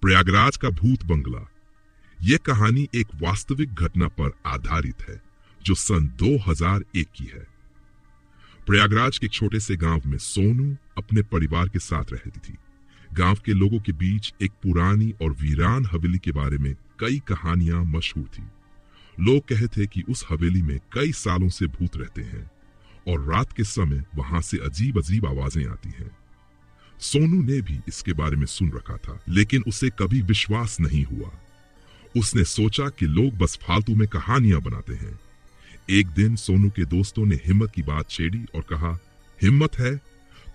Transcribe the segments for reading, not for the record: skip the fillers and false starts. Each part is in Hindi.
प्रयागराज का भूत बंगला। यह कहानी एक वास्तविक घटना पर आधारित है जो सन 2001 की है। प्रयागराज के एक छोटे से गांव में सोनू अपने परिवार के साथ रहती थी। गांव के लोगों के बीच एक पुरानी और वीरान हवेली के बारे में कई कहानियां मशहूर थी। लोग कहते थे कि उस हवेली में कई सालों से भूत रहते हैं और रात के समय वहां से अजीब अजीब आवाजें आती हैं। सोनू ने भी इसके बारे में सुन रखा था, लेकिन उसे कभी विश्वास नहीं हुआ। उसने सोचा कि लोग बस फालतू में कहानियां बनाते हैं। एक दिन सोनू के दोस्तों ने हिम्मत की बात छेड़ी और कहा, हिम्मत है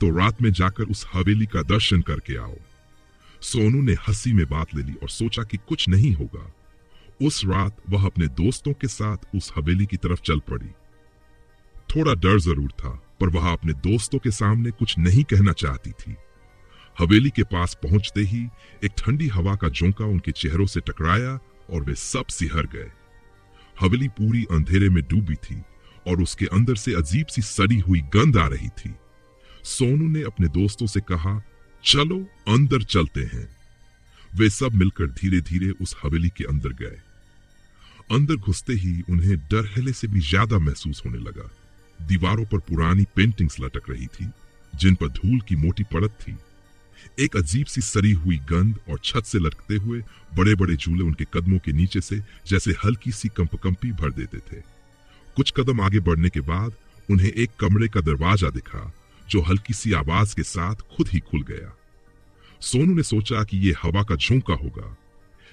तो रात में जाकर उस हवेली का दर्शन करके आओ। सोनू ने हंसी में बात ले ली और सोचा कि कुछ नहीं होगा। उस रात वह अपने दोस्तों के साथ उस हवेली की तरफ चल पड़ी। थोड़ा डर जरूर था, पर वह अपने दोस्तों के सामने कुछ नहीं कहना चाहती थी। हवेली के पास पहुंचते ही एक ठंडी हवा का झोंका उनके चेहरों से टकराया और वे सब सिहर गए। हवेली पूरी अंधेरे में डूबी थी और उसके अंदर से अजीब सी सड़ी हुई गंध आ रही थी। सोनू ने अपने दोस्तों से कहा, चलो अंदर चलते हैं। वे सब मिलकर धीरे धीरे उस हवेली के अंदर गए। अंदर घुसते ही उन्हें डर पहले से भी ज्यादा महसूस होने लगा। दीवारों पर पुरानी पेंटिंग्स लटक रही थी जिन पर धूल की मोटी परत थी। एक अजीब सी सड़ी हुई गंध और छत से लटकते हुए बड़े बड़े झूले उनके कदमों के नीचे से जैसे हल्की सी कंपकंपी भर देते थे। कुछ कदम आगे बढ़ने के बाद उन्हें एक कमरे का दरवाजा दिखा जो हल्की सी आवाज के साथ खुद ही खुल गया। सोनू ने सोचा कि यह हवा का झोंका होगा,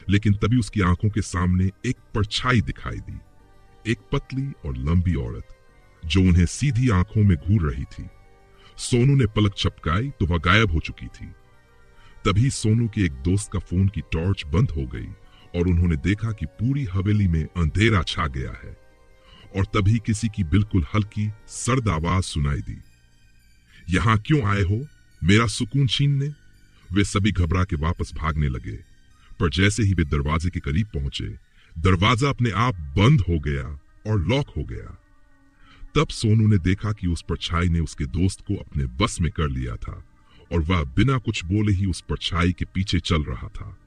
लेकिन तभी उसकी आंखों के सामने एक परछाई दिखाई दी। एक पतली और लंबी औरत जो उन्हें सीधी आंखों में घूर रही थी। सोनू ने पलक झपकाई तो वह गायब हो चुकी थी। तभी सोनू के एक दोस्त का फोन की टॉर्च बंद हो गई और उन्होंने देखा कि पूरी हवेली में अंधेरा छा गया है। और तभी किसी की बिल्कुल हल्की सर्द आवाज सुनाई दी, यहां क्यों आए हो, मेरा सुकून छीनने। वे सभी घबरा के वापस भागने लगे, पर जैसे ही वे दरवाजे के करीब पहुंचे, दरवाजा अपने आप बंद हो गया और लॉक हो गया। तब सोनू ने देखा कि उस परछाई ने उसके दोस्त को अपने बस में कर लिया था और वह बिना कुछ बोले ही उस परछाई के पीछे चल रहा था।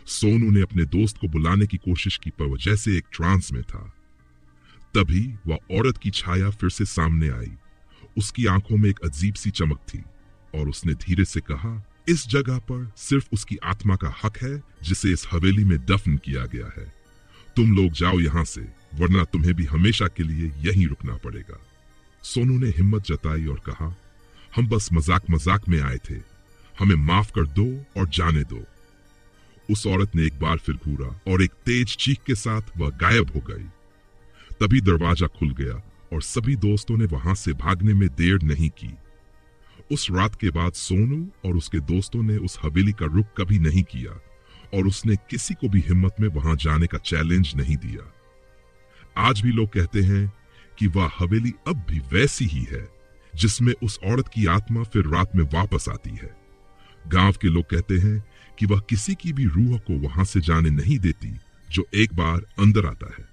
सोनू ने अपने दोस्त को बुलाने की कोशिश की, पर वह जैसे एक ट्रांस में था। तभी वह औरत की छाया फिर से सामने आई। उसकी आंखों में एक अजीब सी चमक थी और उसने धीरे से कहा, इस जगह पर सिर्फ उसकी आत्मा का हक है जिसे इस हवेली में दफन किया गया है। तुम लोग जाओ यहां से, वरना तुम्हें भी हमेशा के लिए यहीं रुकना पड़ेगा। सोनू ने हिम्मत जताई और कहा, हम बस मजाक मजाक में आए थे, हमें माफ कर दो और जाने दो। उस औरत ने एक बार फिर घूरा और एक तेज चीख के साथ वह गायब हो गई। तभी दरवाजा खुल गया और सभी दोस्तों ने वहां से भागने में देर नहीं की। उस रात के बाद सोनू और उसके दोस्तों ने उस हवेली का रुख कभी नहीं किया और उसने किसी को भी हिम्मत में वहां जाने का चैलेंज नहीं दिया। आज भी लोग कहते हैं कि वह हवेली अब भी वैसी ही है जिसमें उस औरत की आत्मा फिर रात में वापस आती है। गांव के लोग कहते हैं कि वह किसी की भी रूह को वहां से जाने नहीं देती जो एक बार अंदर आता है।